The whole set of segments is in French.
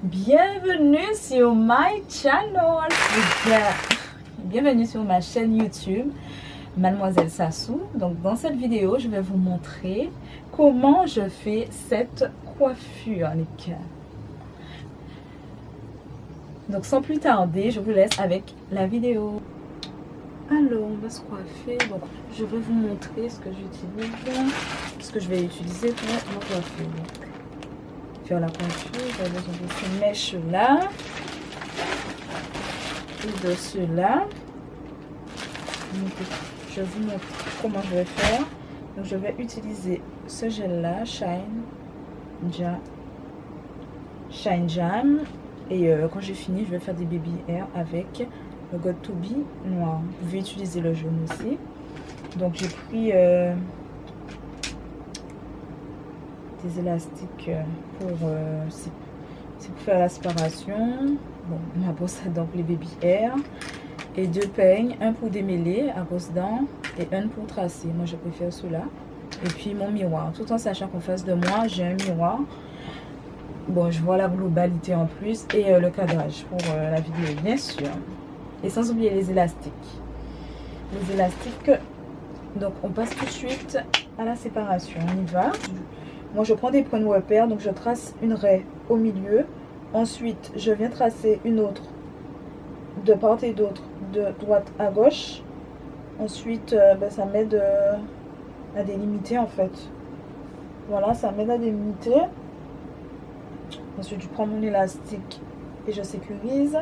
Bienvenue sur my channel. Bienvenue sur ma chaîne YouTube Mademoiselle Sassou. Donc dans cette vidéo, je vais vous montrer comment je fais cette coiffure, les gars. Donc sans plus tarder, je vous laisse avec la vidéo. Alors on va se coiffer. Donc je vais vous montrer ce que j'utilise, ce que je vais utiliser pour ma coiffure. Donc, faire la coiffure, j'ai besoin de ces mèches là et de ceux-là. Je vous montre comment je vais faire. Donc je vais utiliser ce gel là, Shine Jam, et quand j'ai fini je vais faire des baby hair avec le Got To Be noir. Vous pouvez utiliser le jaune aussi. Donc j'ai pris des élastiques pour c'est pour faire l'aspiration. Bon, on a pour ça donc les baby hair et deux peignes, un pour démêler à brosse dents et un pour tracer. Moi je préfère ceux-là. Et puis mon miroir, tout en sachant qu'en face de moi j'ai un miroir. Bon, je vois la globalité en plus et le cadrage pour la vidéo bien sûr. Et sans oublier les élastiques. Les élastiques. Donc on passe tout de suite à la séparation. On y va. Moi je prends des points de repère, donc je trace une raie au milieu. Ensuite je viens tracer une autre de part et d'autre, de droite à gauche. Ensuite ça m'aide à délimiter en fait. Voilà, ça m'aide à délimiter. Ensuite je prends mon élastique et je sécurise.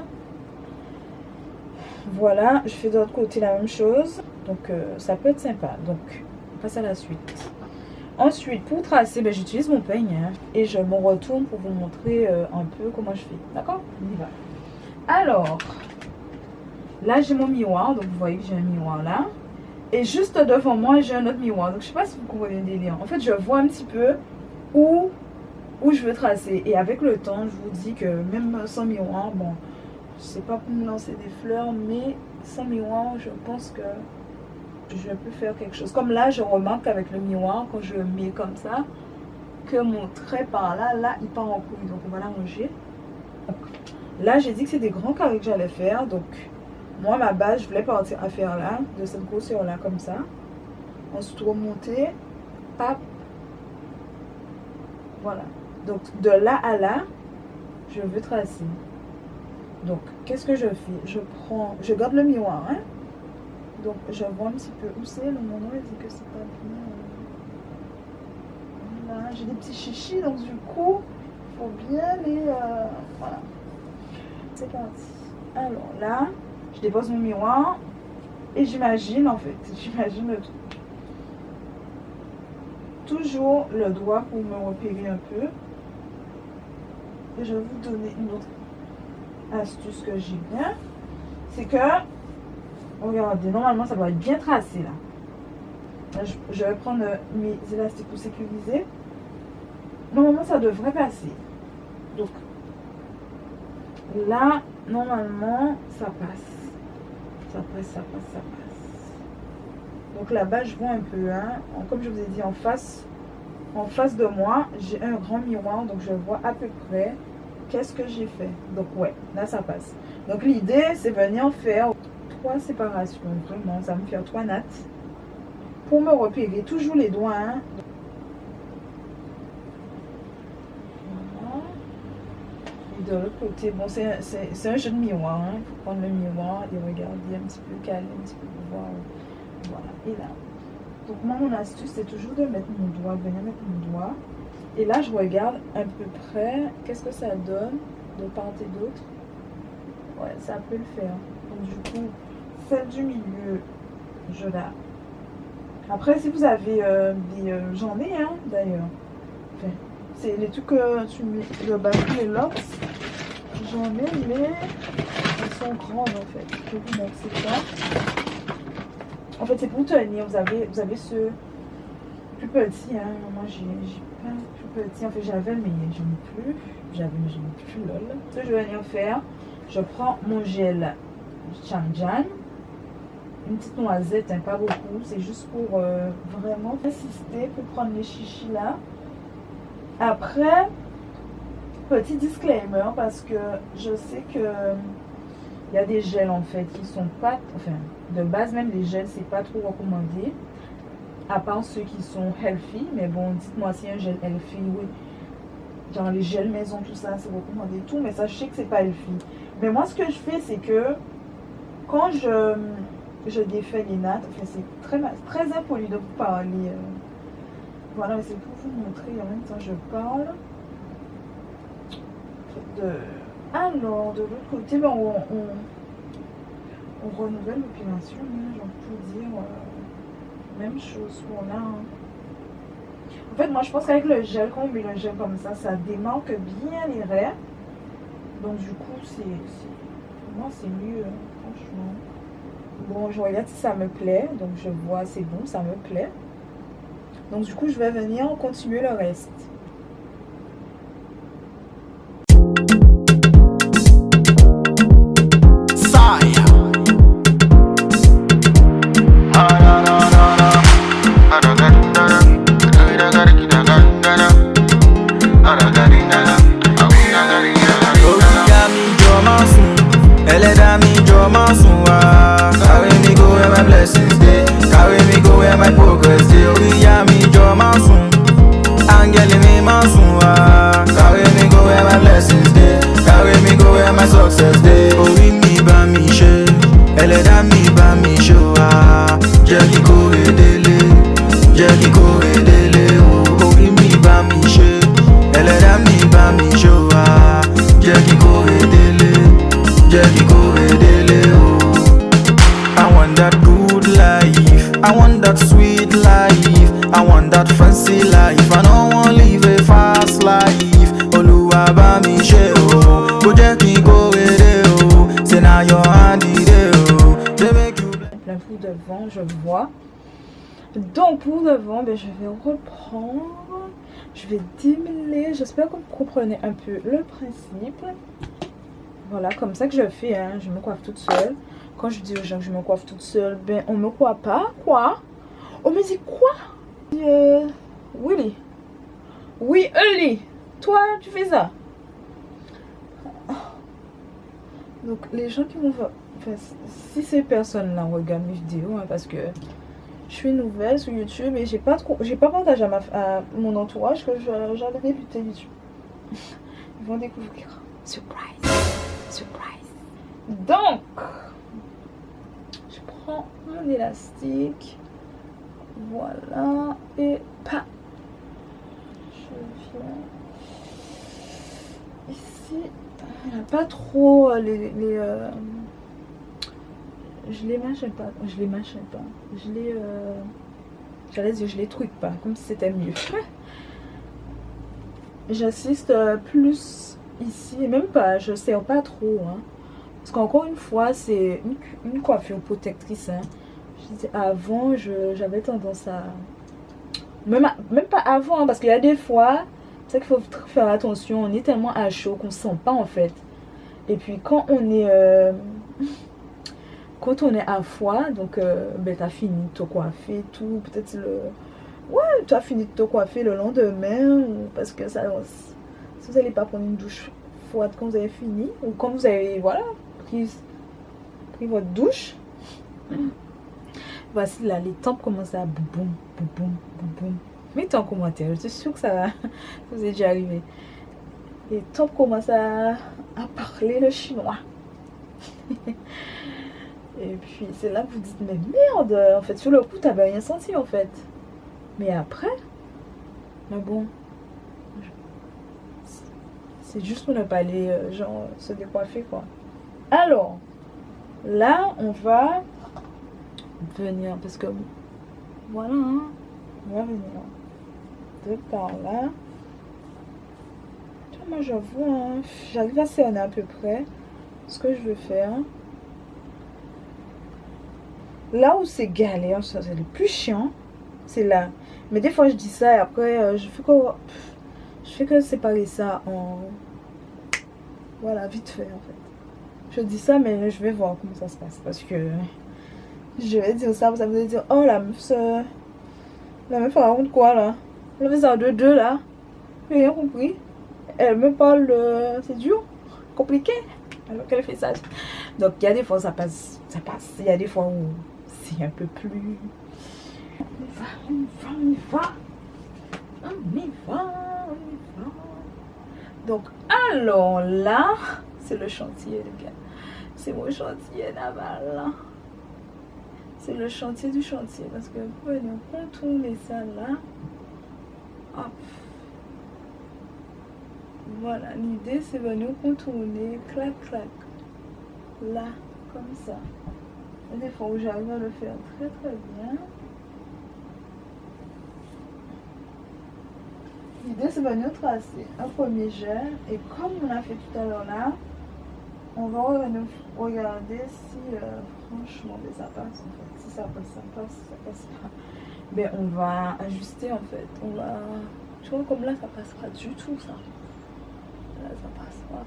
Voilà, je fais de l'autre côté la même chose. Donc ça peut être sympa. Donc on passe à la suite. Ensuite, pour tracer, j'utilise mon peigne et je me retourne pour vous montrer un peu comment je fais. D'accord? On y va. Alors, là j'ai mon miroir. Donc vous voyez que j'ai un miroir là. Et juste devant moi, j'ai un autre miroir. Donc je sais pas si vous comprenez le délire. En fait, je vois un petit peu où je veux tracer. Et avec le temps, je vous dis que même sans miroir, bon, je sais pas pour me lancer des fleurs, mais sans miroir, je pense que je peux faire quelque chose. Comme là, je remarque avec le miroir, quand je le mets comme ça, que mon trait par là, il part en couille. Donc on va l'arranger. Là, j'ai dit que c'est des grands carrés que j'allais faire. Donc moi, ma base, je voulais partir à faire là, de cette grosseur là, comme ça. Ensuite, remonter. Pap. Voilà. Donc de là à là, je veux tracer. Donc, qu'est-ce que je fais? Je garde le miroir, hein. Donc, je vois un petit peu où c'est. Le moment, il dit que c'est pas bien. Voilà, j'ai des petits chichis, donc du coup, il faut bien les... voilà. C'est parti. Alors là, je dépose mon miroir et j'imagine, en fait, j'imagine le truc. Toujours le doigt pour me repérer un peu. Et je vais vous donner une autre astuce que j'ai bien. C'est que... regardez, normalement ça doit être bien tracé là. Je vais prendre mes élastiques pour sécuriser. Normalement ça devrait passer. Donc là, normalement ça passe. Ça passe. Donc là-bas je vois un peu, hein. Comme je vous ai dit, en face de moi, j'ai un grand miroir. Donc je vois à peu près qu'est-ce que j'ai fait. Donc ouais, là ça passe. Donc l'idée c'est venir faire 3 séparations, vraiment, ça me fait 3 nattes pour me repérer, toujours les doigts, hein. Voilà. Et de l'autre côté, bon, c'est un jeu de miroir, hein. Il faut prendre le miroir et regarder un petit peu, caler un petit peu pour voir. Voilà, et là. Donc moi, mon astuce, c'est toujours de mettre mon doigt, venir mettre mon doigt. Et là, je regarde à peu près qu'est-ce que ça donne de part et d'autre. Ouais, ça peut le faire. Donc du coup, celle du milieu, je la... Après, si vous avez des... j'en ai, hein, d'ailleurs. Enfin, c'est les trucs que tu mets... Le bâton et l'ox. J'en ai, mais elles sont grandes, en fait. Je vais vous montrer ça. En fait, c'est pour tenir. Vous avez ce plus petit, hein. Moi, j'ai pas plus petit. En fait, j'avais, mais je n'ai plus. J'avais, mais je n'ai plus, lol. Ce que je vais venir faire, je prends mon gel Jam. Une petite noisette, hein, pas beaucoup. C'est juste pour vraiment insister, pour prendre les chichis là. Après, petit disclaimer parce que je sais que il y a des gels en fait qui sont pas, enfin de base même les gels c'est pas trop recommandé, à part ceux qui sont healthy, mais bon dites-moi si un gel healthy, oui, genre les gels maison tout ça c'est recommandé tout, mais ça je sais que c'est pas healthy. Mais moi ce que je fais c'est que quand je défais les nattes, enfin c'est très impoli de vous parler, voilà, mais c'est pour vous montrer en même temps je parle. Alors, de l'autre côté, ben, on renouvelle l'épilation, hein, j'en peux dire même chose pour là. Hein. En fait, moi je pense qu'avec le gel, quand on met le gel comme ça démarque bien les raies. Donc du coup, pour moi c'est mieux, franchement. Bon, je regarde si ça me plaît, donc je vois c'est bon, ça me plaît. Donc du coup, je vais venir continuer le reste. I want that sweet life. I want that fancy life. I don't want live a fast life. Oluwa bá mi ṣe o, kó jẹ́ kí n kórede o. Say na your hand it o. They make you. La boule devant, je vois. Donc pour devant, ben, je vais reprendre. Je vais démêler. J'espère que vous comprenez un peu le principe. Voilà, comme ça que je fais. Hein. Je me coiffe toute seule. Quand je dis aux gens que je me coiffe toute seule, ben on me coiffe pas, quoi? On me dit quoi? Willy. Oui, Ellie. Toi, tu fais ça. Donc les gens qui m'ont fait... Enfin, si ces personnes-là regardent mes vidéos, hein, parce que je suis nouvelle sur YouTube et j'ai pas partagé à mon entourage que j'avais débuté YouTube. Ils vont découvrir. Surprise. Surprise. Donc... je prends mon élastique, voilà, et pas. Je viens ici, il n'y a pas trop je les mâchais pas, j'allais dire je les truque pas, comme si c'était mieux. J'assiste plus ici, et même pas, je sers pas trop, hein. Parce qu'encore une fois, c'est une coiffure protectrice. Hein. Je disais, avant, j'avais tendance à... Même pas avant, hein, parce qu'il y a des fois, c'est ça qu'il faut faire attention. On est tellement à chaud qu'on ne sent pas en fait. Et puis quand on est... quand on est à froid, donc ben, tu as fini de te coiffer, tout. Peut-être le... Ouais, tu as fini de te coiffer le lendemain. Ou parce que ça... Si vous n'allez pas prendre une douche froide quand vous avez fini, ou quand vous avez... Voilà. Pris votre douche. Voici là, les tempes commencent à boum, boum, boum, boum. Mettez en commentaire, je suis sûre que ça vous est déjà arrivé. Les tempes commencent à parler le chinois. Et puis c'est là que vous dites, mais merde, en fait, sur le coup, t'avais rien senti en fait. Mais après, mais bon, c'est juste pour ne pas aller, genre, se décoiffer quoi. Alors, là, on va venir, parce que, voilà, hein, on va venir de par là. Moi, j'avoue, hein, j'arrive à cerner à peu près ce que je veux faire. Là où c'est galère, ça c'est le plus chiant, c'est là. Mais des fois, je dis ça et après, je fais que séparer ça en... Voilà, vite fait, en fait. Je dis ça, mais je vais voir comment ça se passe. Parce que je vais dire ça, vous allez dire, oh la meuf, elle raconte quoi là? Elle fait ça en deux là. J'ai rien compris. Elle me parle, c'est dur, compliqué, alors qu'elle fait ça. Donc il y a des fois ça passe. Il y a des fois où c'est un peu plus. On y va. Donc alors là, c'est le chantier les gars. C'est mon chantier naval là. C'est le chantier du chantier parce que vous pouvez nous contourner ça là. Hop. Voilà, l'idée c'est venir contourner, clac clac, là, comme ça. Il y a des fois où j'arrive à le faire très très bien. L'idée c'est venir tracer un premier jet et comme on a fait tout à l'heure là, on va regarder si franchement ça passe en fait. Si ça passe pas. Ben on va ajuster en fait. On va, tu vois comme là ça passe pas du tout ça. Là ça passe pas.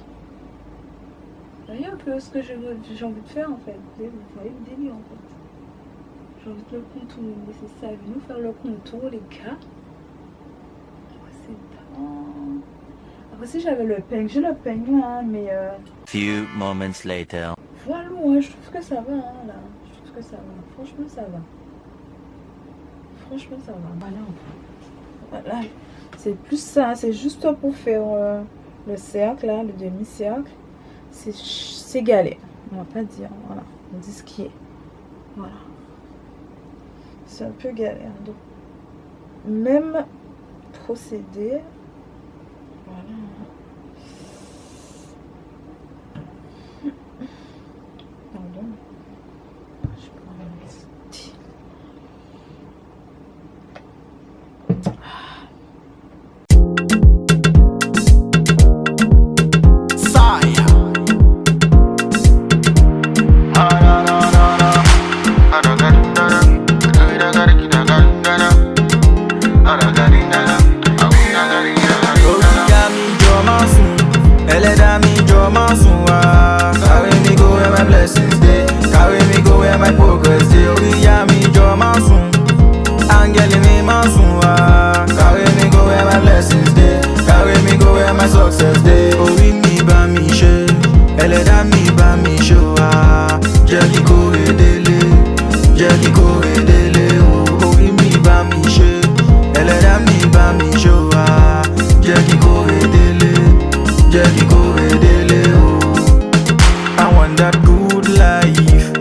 Vous voyez un peu ce que j'ai envie de faire en fait. Vous voyez le délire en fait. J'ai envie de le contourner. C'est ça. Nous faire le contour les gars. C'est bon. Après si j'avais le peigne, j'ai le peigne là, mais Few moments later. voilà, moi je trouve que ça va hein, là. Je trouve que ça va. Franchement ça va. Franchement ça va. Voilà. C'est plus ça. C'est juste pour faire le cercle là, le demi-cercle. C'est galère. On va pas dire. Voilà. On dit ce qui est. Voilà. C'est un peu galère. Donc même procédé. Voilà. Pardon. Je peux en rester.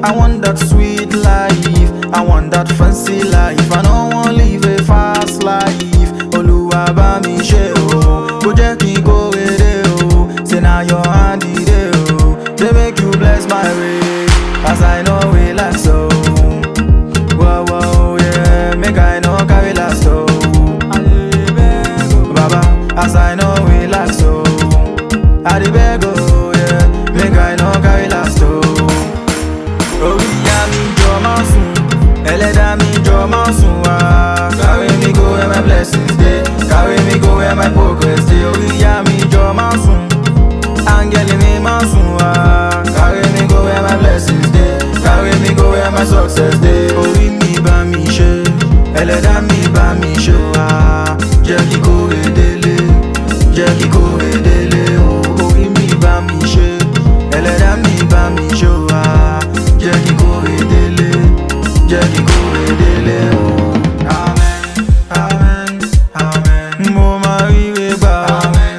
I want that sweet life. I want that fancy life. I don't want live a fast life. Oluwa bá mi ṣe o, kó jẹ́ kí n kórede o. Say na your hand it dey o. They make you bless my way, as I know we like so. Whoa whoa yeah, make I no carry last o. Baba, as I know we like so. I dey beg o yeah, make I no carry last o. Orí ìyá mi jọ máa sùn, ẹlẹ́dàá mi jọ máa sùn wá. Carry me go where my blessings dey, carry me go where my progress dey. Orí ìyá mi jọ máa sùn, áńgẹ́lì mi máa sùn wá. Carry me go where my blessings dey, carry me go where my success dey. Orí mi bá mi ṣe, ẹlẹ́dàá mi bá mi ṣe wá. Jẹ́ kí kórè délé, jẹ́ kí kórè délé o. Orí mi bá mi ṣe, ẹlẹ́dàá mi bá mi ṣe wá. Jẹ́ kí kórè délé, jẹ́ kí kórè délé o. Amen, amen, amen. Mo máa ríre gbà. Amen,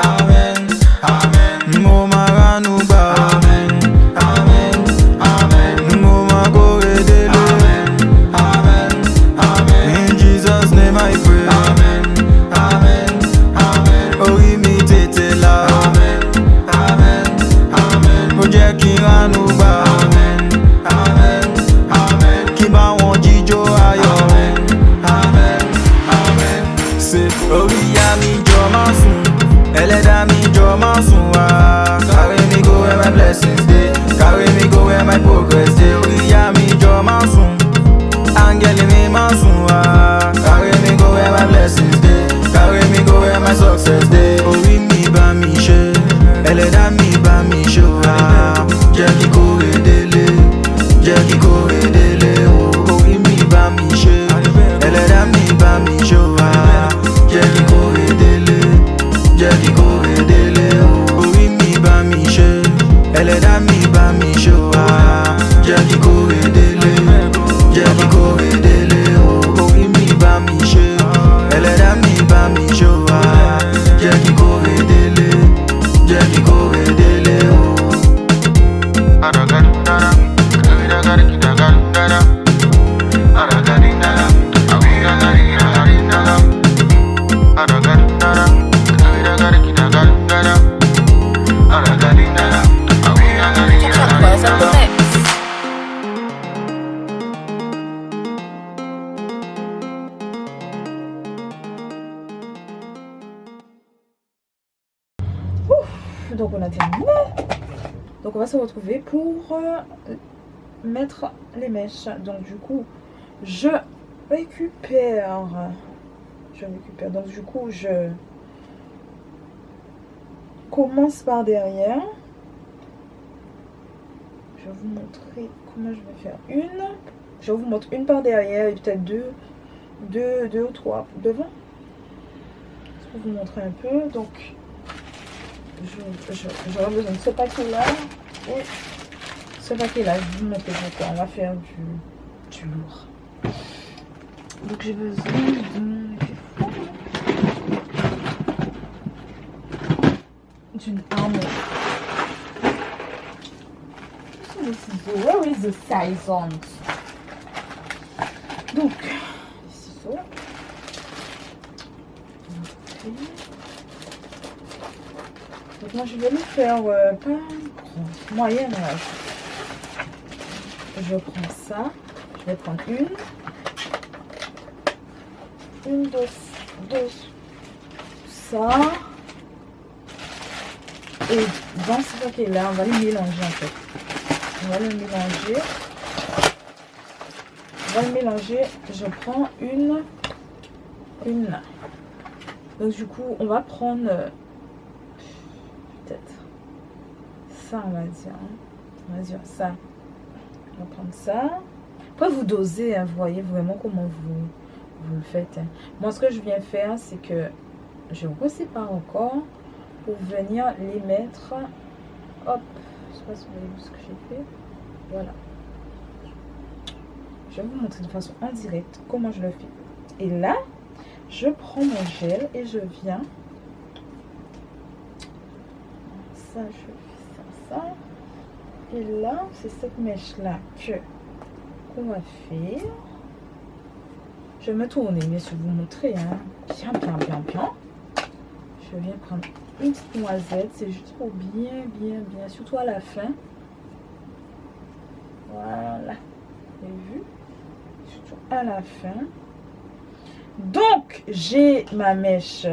amen, amen. Mo máa ránú gbà. Amen, amen, amen. Mo máa kórè délé. Amen, amen, amen. In Jesus' name I pray. Amen, amen, amen. Orí mi tètè là. Amen, amen, amen. Mo jẹ́ kí n ránú gbà. Amen, amen, amen. Kí bá wọn jíjó ayọ̀. Amen, amen, amen. Ṣé orí ìyá mi jọ máa sùn, ẹlẹ́dàá mi jọ máa sùn wá. Carry me go where my blessings dey, carry me go where my progress dey. Orí ìyá mi jọ máa sùn, áńgẹ́lì mi máa sùn wá. Carry me go where my blessings dey, carry me go where my success dey. Orí mi bá mi ṣe, ẹlẹ́dàá mi bá mi ṣe wá. Jẹ́ kí kórè délé, jẹ́ kí kórè délé o. Orí mi bá mi ṣe, ẹlẹ́dàá mi bá mi ṣe wá. Jẹ́ kí kórè délé, jẹ́ kí kórè donc on a terminé. Donc on va se retrouver pour mettre les mèches. Donc du coup, je récupère. Donc du coup, je commence par derrière. Je vais vous montrer comment je vais faire une. Je vous montre une par derrière et peut-être deux ou trois devant. Je vais vous montrer un peu. Donc, j'aurai besoin de ce paquet-là et ce paquet-là. Je vais vous montrer pourquoi on va faire du lourd. Donc, j'ai besoin d'une arme. Where is the size on? Donc, les ciseaux. Donc moi je vais le faire pas grand, moyen âge. Je prends ça. Je vais prendre une deux, ça. Et dans ce paquet là, on va les mélanger en fait. On va le mélanger. Je prends une. Donc du coup, on va prendre peut-être ça, on va dire. On va dire ça. On va prendre ça. Après, vous dosez, hein, vous voyez vraiment comment vous le faites. Hein. Moi, ce que je viens faire, c'est que je resépare encore pour venir les mettre. Hop. Je sais pas si vous voyez ce que j'ai fait. Voilà. Je vais vous montrer de façon en direct comment je le fais. Et là, je prends mon gel et je viens. Ça, je fais ça. Et là, c'est cette mèche-là qu'on va faire. Je vais me tourner, mais je vais vous montrer. Hein. Bien. Je viens prendre une petite noisette. C'est juste pour bien. Surtout à la fin. Voilà. Vous avez vu? Surtout à la fin. Donc, j'ai ma mèche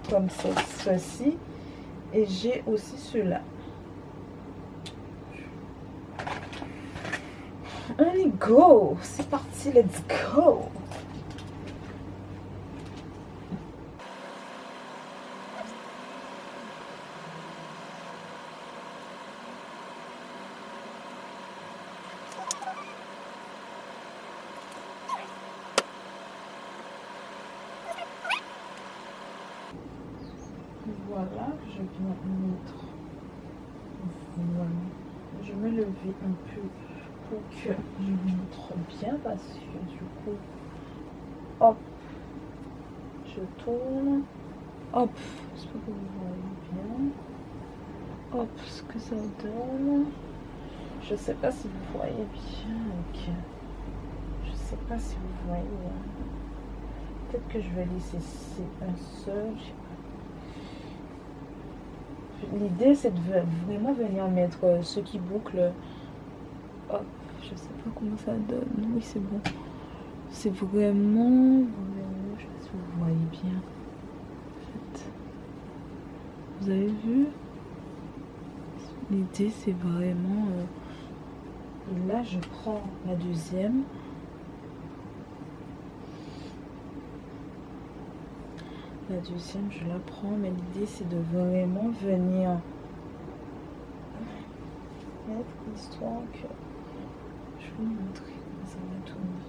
comme ceci. Et j'ai aussi ceux-là. On y go! C'est parti, let's go! Voilà, je viens mettre. Voilà. Je vais me lever un peu pour que je vous montre bien parce que du coup, hop, je tourne, hop, j'espère que vous voyez bien, hop, ce que ça donne. Je sais pas si vous voyez bien, ok. Je sais pas si vous voyez. Peut-être que je vais laisser un seul, je sais pas. L'idée c'est de vraiment venir mettre ce qui boucle. Hop, je sais pas comment ça donne. Oui, c'est bon. C'est vraiment. Je sais pas si vous voyez bien. En fait. Vous avez vu? L'idée c'est vraiment. Et là, je prends la deuxième. La deuxième, je la prends, mais l'idée c'est de vraiment venir mettre l'histoire que je vais vous montrer comment ça va tourner.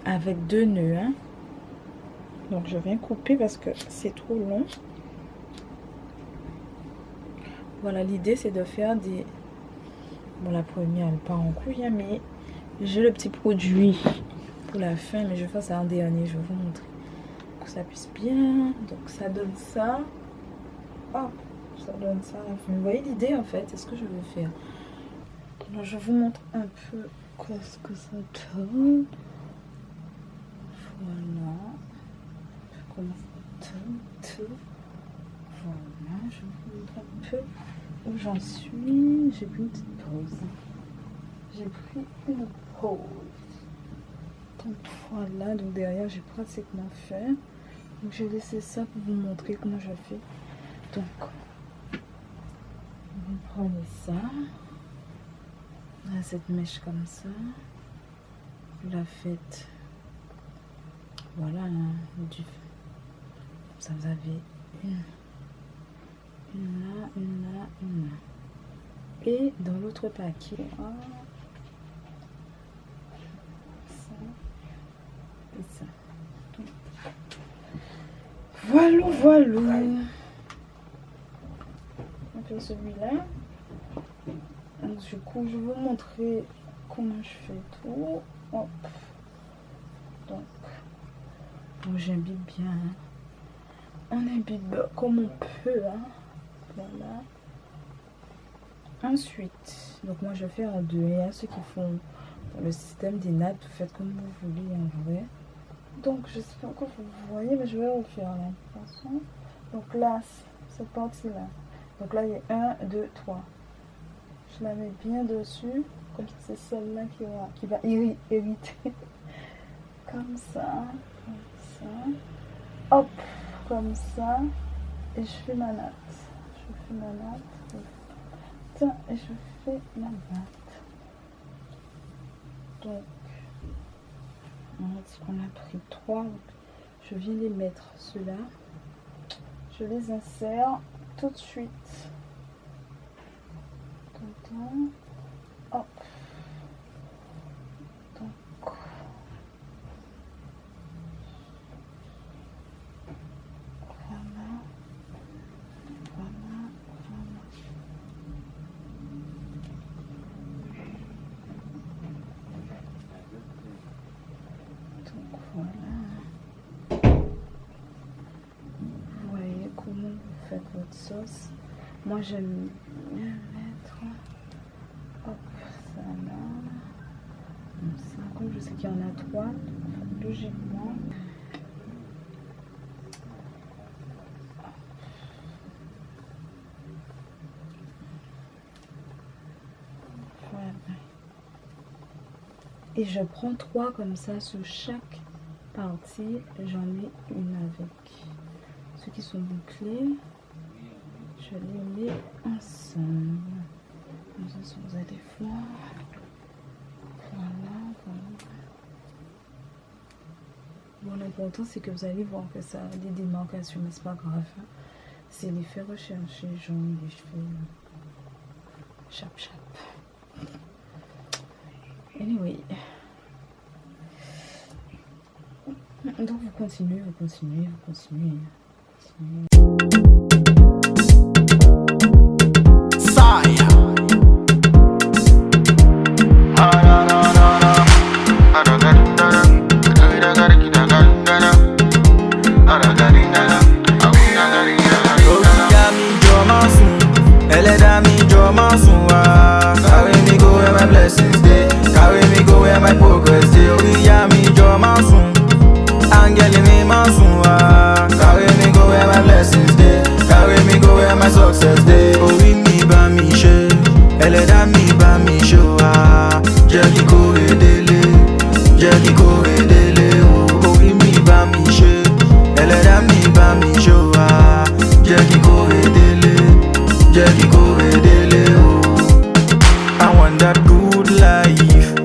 Avec 2 nœuds, hein. Donc je viens couper parce que c'est trop long. Voilà, l'idée c'est de faire des Bon, la première, elle part en couille, hein, mais j'ai le petit produit pour la fin, mais je vais faire ça en dernier, je vais vous montrer. Que ça puisse bien, donc ça donne ça. Oh, ça donne ça. Vous voyez l'idée en fait, c'est ce que je veux faire. Alors je vous montre un peu quoi ce que ça donne. Voilà. Comment ça donne tout. Voilà, je vous montre un peu où j'en suis. J'ai pris une petite pause. J'ai pris une pause. Donc voilà, donc derrière j'ai pratiquement fait. Donc j'ai laissé ça pour vous montrer comment je fais. Donc vous prenez ça, là, cette mèche comme ça, vous la faites, voilà, hein, comme ça vous avez une là, une là, une là. Et dans l'autre paquet, ça et ça. Donc, voilà, voilà. Celui-là. Donc du coup, je vais vous montrer comment je fais tout. Hop. Donc, bon, j'imbibe bien. Hein. On imbibe comme on peut. Hein. Voilà. Ensuite, donc moi je fais en deux. Il y a ceux qui font le système des nattes. Vous faites comme vous voulez en vrai. Donc je sais pas encore vous voyez, mais je vais refaire là. De toute façon. Donc là, cette partie-là. Donc là, il y a 1, 2, 3. Je la mets bien dessus. Comme c'est celle-là qui va hériter. Comme ça. Hop, comme ça. Et je fais ma natte. Tiens, et je fais ma natte. Donc, on a pris 3. Je viens les mettre ceux-là. Je les insère tout de suite. Hop. Donc. Votre sauce. Moi j'aime bien mettre hop ça là comme ça, comme je sais qu'il y en a 3 logiquement voilà. Et je prends 3 comme ça sur chaque partie, j'en mets une avec ceux qui sont bouclés. Je les mets ensemble. Comme ça, vous allez voir. Voilà. Bon, l'important, c'est que vous allez voir que ça a des démarcations, mais c'est pas grave. Hein. C'est l'effet recherché, genre les cheveux. Chap. Anyway. Donc, vous continuez.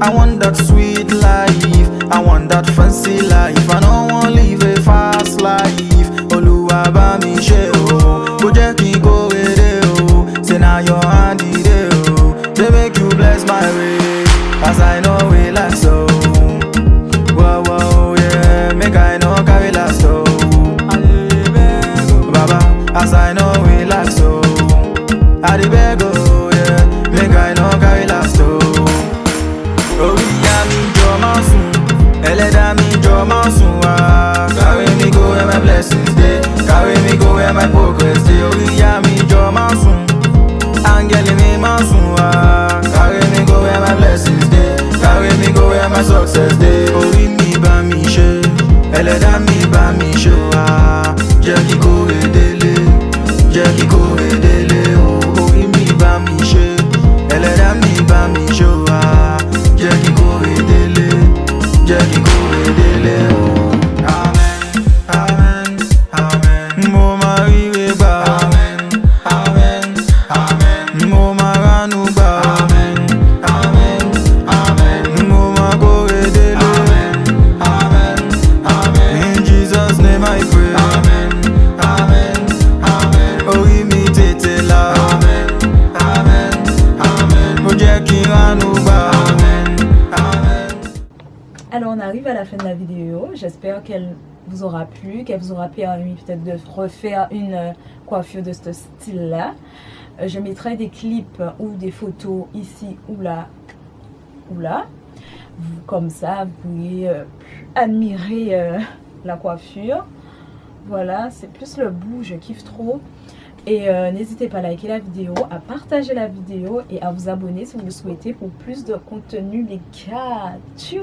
I want that sweet life. I want that fancy life. I don't want live a fast life. Oluwa bá mi ṣe o, kó jẹ́ kí n kórede o. Say na your hand it dey o. Say make you bless my way, as I know we like so. Whoa, yeah, make I no carry last o. Baba, as I know we like so. I dey beg o, yeah, make I no carry last. Kiranouba. Amen, amen. Alors on arrive à la fin de la vidéo, j'espère qu'elle vous aura plu, qu'elle vous aura permis peut-être de refaire une coiffure de ce style-là. Je mettrai des clips ou des photos ici ou là. Comme ça, vous pouvez admirer la coiffure. Voilà, c'est plus le bout, je kiffe trop. Et n'hésitez pas à liker la vidéo, à partager la vidéo et à vous abonner si vous le souhaitez pour plus de contenu, les gars. Tchuss!